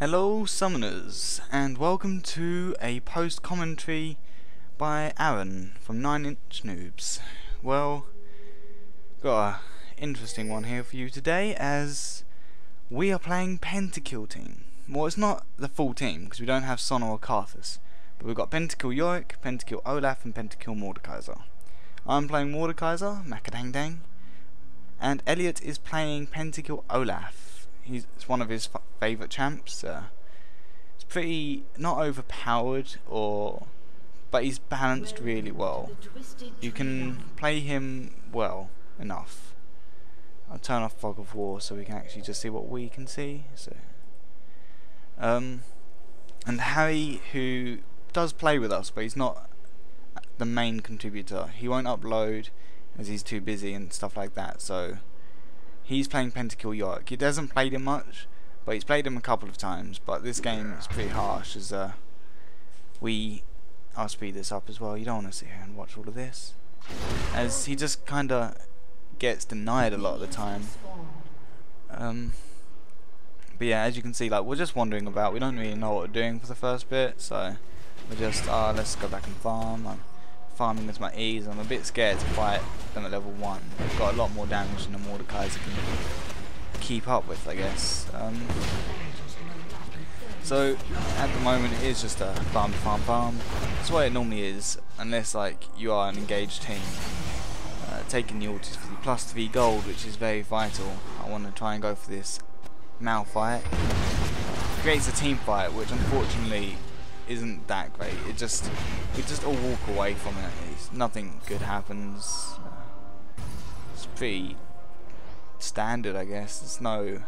Hello summoners, and welcome to a post commentary by Aaron from 9 Inch Noobs. Well, got a interesting one here for you today, as we are playing Pentakill team. Well, it's not the full team because we don't have Sona or Karthus, but we've got Pentakill Yorick, Pentakill Olaf, and Pentakill Mordekaiser. I'm playing Mordekaiser, Macadang, and Elliot is playing Pentakill Olaf. It's one of his favourite champs. It's pretty not overpowered, but he's balanced really well. You can play him well enough. I'll turn off Fog of War so we can actually just see what we can see. So, and Harry, who does play with us, but he's not the main contributor. He won't upload as he's too busy and stuff like that. So he's playing Pentakill Yorick. He hasn't played him much, but he's played him a couple of times. But this game is pretty harsh, as I'll speed this up as well. You don't want to sit here and watch all of this, as he just kind of gets denied a lot of the time. But yeah, as you can see, like, we're just wandering about. We don't really know what we're doing for the first bit, so we're just let's go back and farm. I'm farming with my ease. I'm a bit scared to fight them at level 1. They've got a lot more damage than the Mordekaiser can keep up with, I guess. So at the moment it is just a farm. That's what it normally is, unless like you are an engaged team. Taking the ultis for the +3 gold, which is very vital. I want to try and go for this Mal fight. It creates a team fight, which unfortunately isn't that great. We just all walk away from it. Nothing good happens. It's pretty standard, I guess. I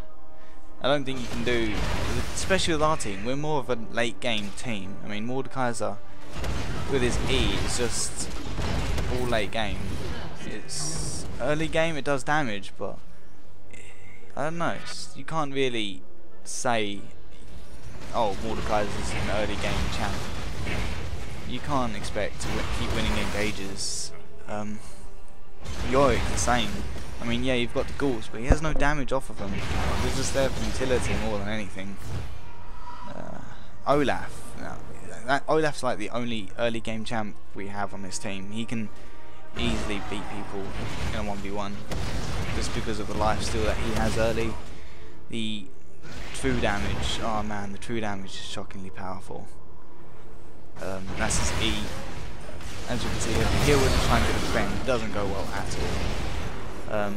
don't think you can do, especially with our team. We're more of a late game team. I mean, Mordekaiser with his E is just all late game. It's early game, it does damage, but I don't know. You can't really say, oh, Mordekaiser is an early game champ. You can't expect to keep winning engages. Yorick the same. I mean, yeah, you've got the ghouls, but he has no damage off of them. He's just there for utility more than anything. Olaf. Olaf's like the only early game champ we have on this team. He can easily beat people in a 1v1 just because of the lifesteal that he has early. The true damage, oh man, the true damage is shockingly powerful. That's his E. As you can see here, we're just trying to defend. It doesn't go well at all.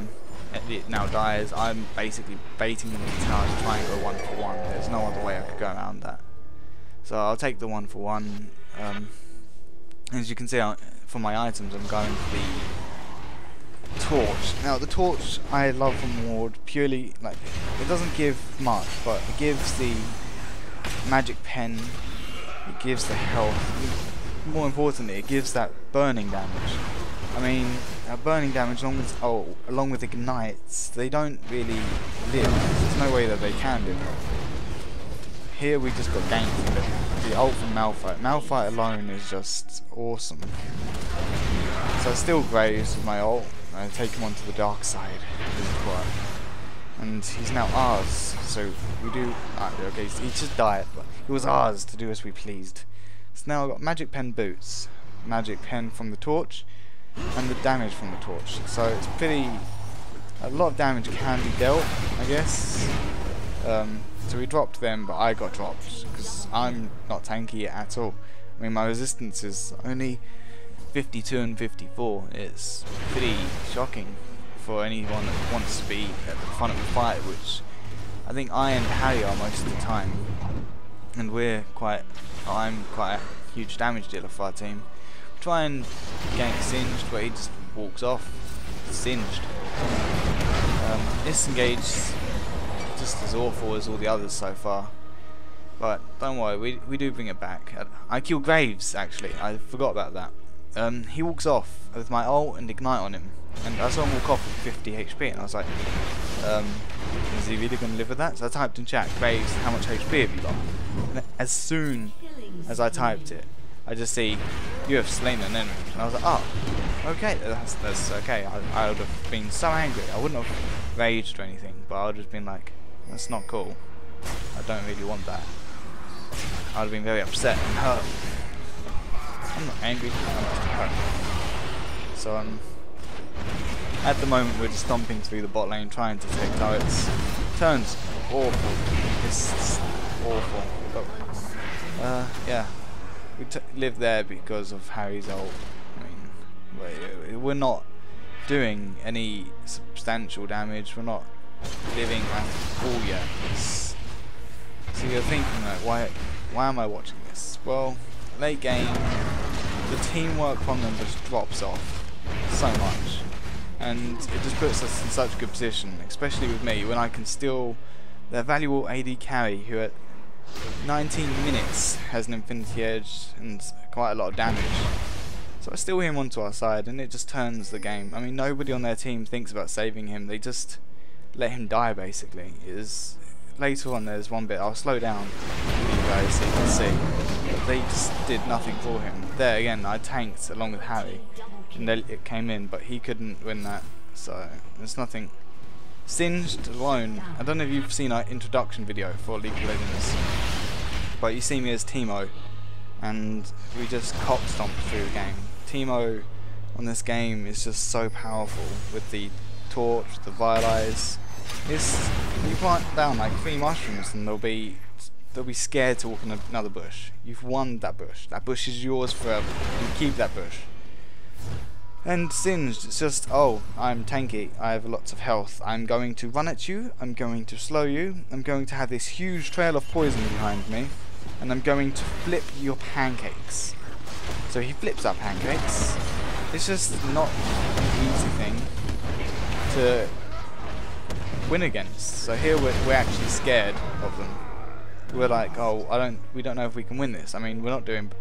It now dies. I'm basically baiting him into tower to try and go 1-for-1. There's no other way I could go around that. So I'll take the 1-for-1. As you can see, for my items, I'm going for the torch. Now the torch I love from Ward purely, like, it doesn't give much, but it gives the magic pen, it gives the health, more importantly it gives that burning damage. I mean, burning damage along with ignites, they don't really live. There's no way that they can live. Here we just got ganked. The ult from Malphite. Malphite alone is just awesome. So I still Graves with my ult. I take him onto the dark side, and he's now ours. So we do. Okay, he just died, but it was ours to do as we pleased. So now I've got magic pen boots, magic pen from the torch, and the damage from the torch. So it's pretty. A lot of damage can be dealt, I guess. So we dropped them, but I got dropped because I'm not tanky at all. I mean, my resistance is only 52 and 54. It's pretty shocking for anyone that wants to be at the front of the fight, which I think I and Harry are most of the time. And I'm quite a huge damage dealer for our team. Try and gank Singed, but he just walks off. Singed. Disengage, just as awful as all the others so far. But don't worry, we do bring it back. I kill Graves, actually. I forgot about that. He walks off with my ult and ignite on him, and I saw him walk off with 50 HP, and I was like, is he really going to live with that? So I typed in chat, Graves, how much HP have you got? And as soon as I typed it, I just see, you have slain an enemy, and I was like, oh, okay, that's okay. I would have been so angry. I wouldn't have raged or anything, but I would have been like, that's not cool. I don't really want that. I'd have been very upset and hurt. I'm not angry, I'm just hurt. So at the moment we're just stomping through the bot lane trying to take turrets. Turns awful. It's awful. But, yeah. We live there because of Harry's ult. I mean, we're not doing any substantial damage. We're not living at all yet. So you're thinking like, why am I watching this? Well, late game, the teamwork from them just drops off so much, and it just puts us in such a good position, especially with me, when I can steal their valuable AD carry, who at 19 minutes has an Infinity Edge and quite a lot of damage. So I steal him onto our side, and it just turns the game. I mean, nobody on their team thinks about saving him. They just let him die, basically. Later on, there's one bit, I'll slow down for you guys so you can see. But they just did nothing for him. There again, I tanked along with Harry, and then it came in, but he couldn't win that. So there's nothing. Singed alone, I don't know if you've seen our introduction video for League of Legends, but you see me as Teemo, and we just cock stomped through the game. Teemo on this game is just so powerful with the torch, the Vile Eyes. You plant down like 3 mushrooms and they'll be scared to walk in another bush. You've won that bush. That bush is yours forever. You keep that bush. And Singed, it's just, oh, I'm tanky, I have lots of health, I'm going to run at you, I'm going to slow you, I'm going to have this huge trail of poison behind me, and I'm going to flip your pancakes. So he flips our pancakes. It's just not an easy thing to win against. So here we're actually scared of them. We're like, oh, we don't know if we can win this. I mean, we're not doing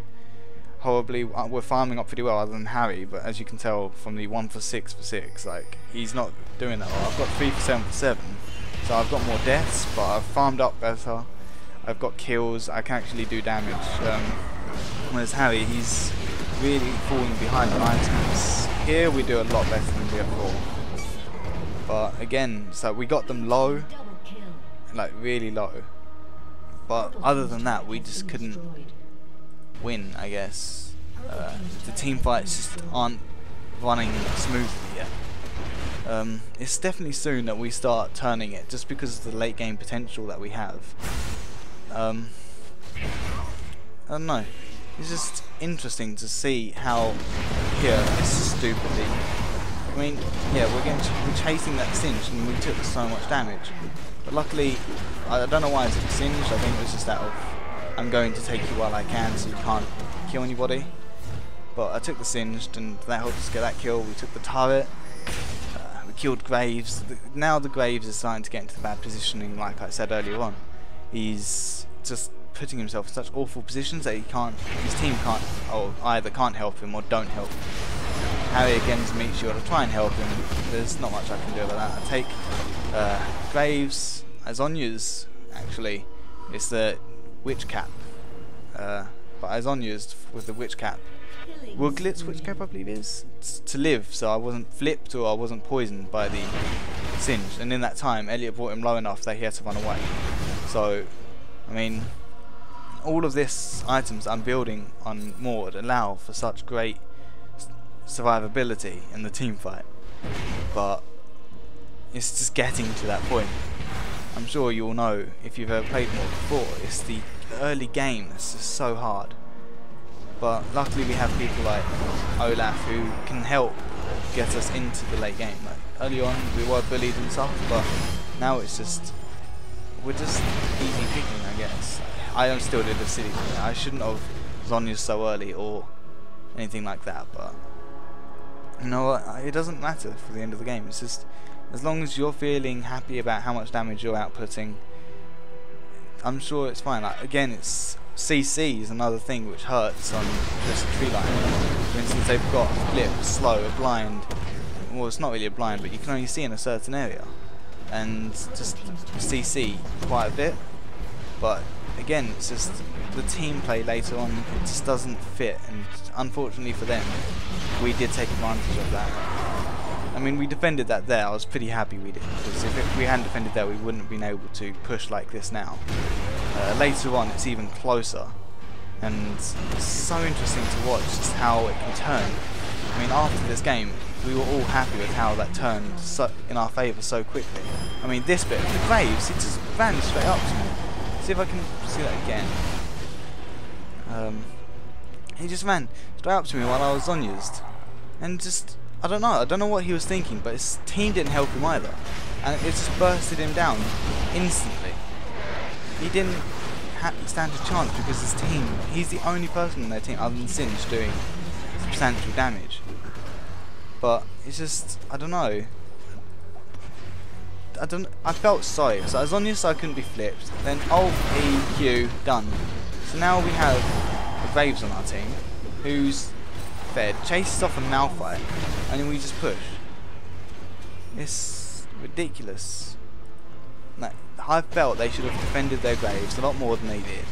horribly. We're farming up pretty well, other than Harry. But as you can tell from the 1 for 6 for 6, like he's not doing that well. I've got 3 for 7 for 7, so I've got more deaths, but I've farmed up better. I've got kills. I can actually do damage. Whereas Harry, he's really falling behind on items. Here we do a lot better than before. But again, so we got them low, like really low. But other than that, we just couldn't win, I guess. The team fights just aren't running smoothly yet. It's definitely soon that we start turning it, just because of the late game potential that we have. I don't know. It's just interesting to see how here it's stupidly. I mean, yeah, we're chasing that Singed and we took so much damage. But luckily, I don't know why it's Singed. I think it was just out of, I'm going to take you while I can so you can't kill anybody. But I took the Singed and that helped us get that kill. We took the turret. We killed Graves. Now the Graves is starting to get into the bad positioning, like I said earlier on. He's just putting himself in such awful positions that his team can't, either can't help him or don't help him. Harry again makes sure to try and help him. There's not much I can do about that. I take Graves, Azonya's actually, it's the Witch Cap. But Azonya's with the Witch Cap. Wuglet's Witch Cap, I believe is to live, so I wasn't flipped or I wasn't poisoned by the Singed. And in that time, Elliot brought him low enough that he had to run away. So, I mean, all of this items I'm building on Mord allow for such great survivability in the team fight, but it's just getting to that point. I'm sure you all know, if you've ever played Mord before, it's the early game that's just so hard. But luckily we have people like Olaf who can help get us into the late game. Like early on we were bullied and stuff, but now it's just, we're just easy picking, I guess. I still did the city thing. I shouldn't have Zhonya's so early or anything like that, but you know what, it doesn't matter for the end of the game. It's just, as long as you're feeling happy about how much damage you're outputting, I'm sure it's fine. Like, again, it's CC is another thing which hurts on this tree line. For instance, they've got flip, slow, a blind. Well, it's not really a blind, but you can only see in a certain area, and just CC quite a bit. But again, it's just the team play later on, it just doesn't fit, and unfortunately for them, we did take advantage of that. I mean, we defended that there. I was pretty happy we did, because if we hadn't defended there, we wouldn't have been able to push like this now. Later on, it's even closer, and it's so interesting to watch just how it can turn. I mean, after this game, we were all happy with how that turned in our favour so quickly. I mean, this bit, the Graves, it just ran straight up to me. See if I can see that again. He just ran straight up to me while I was unused, and just, I don't know what he was thinking, but his team didn't help him either, and it just bursted him down instantly. He didn't stand a chance because his team, he's the only person in their team other than Singed doing substantial damage. But it's just, I don't know. I felt sorry. So as long as I couldn't be flipped, then Alt E Q done. So now we have the Graves on our team, who's fed, chases off a Malphite, and then we just push. It's ridiculous. Like, I felt they should have defended their Graves a lot more than they did.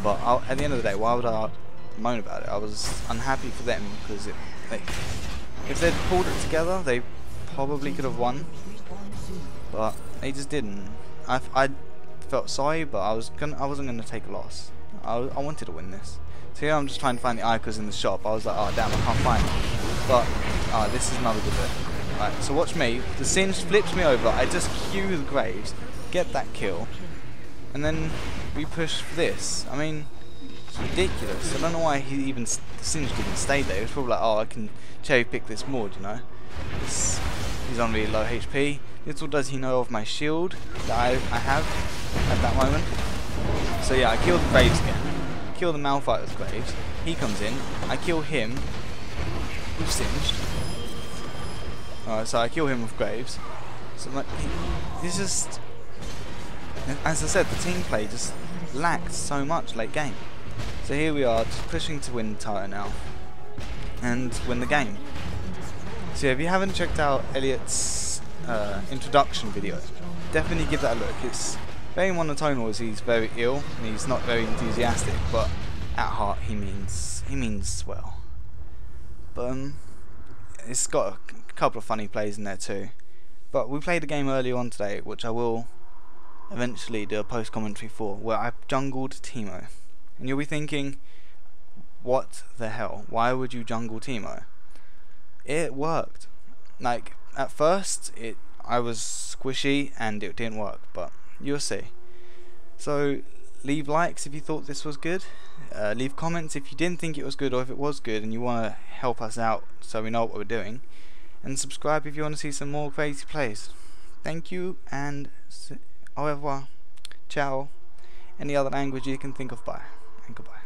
But at the end of the day, why would I moan about it? I was unhappy for them because if they'd pulled it together, they probably could have won. But they just didn't. I felt sorry, but I wasn't gonna take a loss. I wanted to win this. So here I'm just trying to find the icons in the shop. I was like, oh damn, I can't find it. But this is another good bit. Right, so watch me. The Singed flips me over. I just queue the Graves, get that kill, and then we push for this. I mean, it's ridiculous. I don't know why the Singed even stayed there. He was probably like, oh, I can cherry pick this Mord, you know. He's on really low HP. Little does he know of my shield that I have at that moment. So yeah, I kill the Graves again. Kill the Malphite with Graves. He comes in. I kill him with Singed. Alright, so I kill him with Graves. So like, it's just, as I said, the team play just lacked so much late game. So here we are, just pushing to win the title now and win the game. So if you haven't checked out Elliot's introduction video, definitely give that a look. It's very monotonal as he's very ill and he's not very enthusiastic, but at heart he means well. But it's got a couple of funny plays in there too. But we played a game earlier on today, which I will eventually do a post commentary for, where I jungled Teemo. And you'll be thinking, what the hell? Why would you jungle Teemo? It worked. Like, at first I was squishy and it didn't work, but you'll see. So leave likes if you thought this was good, leave comments if you didn't think it was good, or if it was good and you want to help us out so we know what we're doing, and subscribe if you want to see some more crazy plays. Thank you, and au revoir, ciao, any other language you can think of. Bye and goodbye.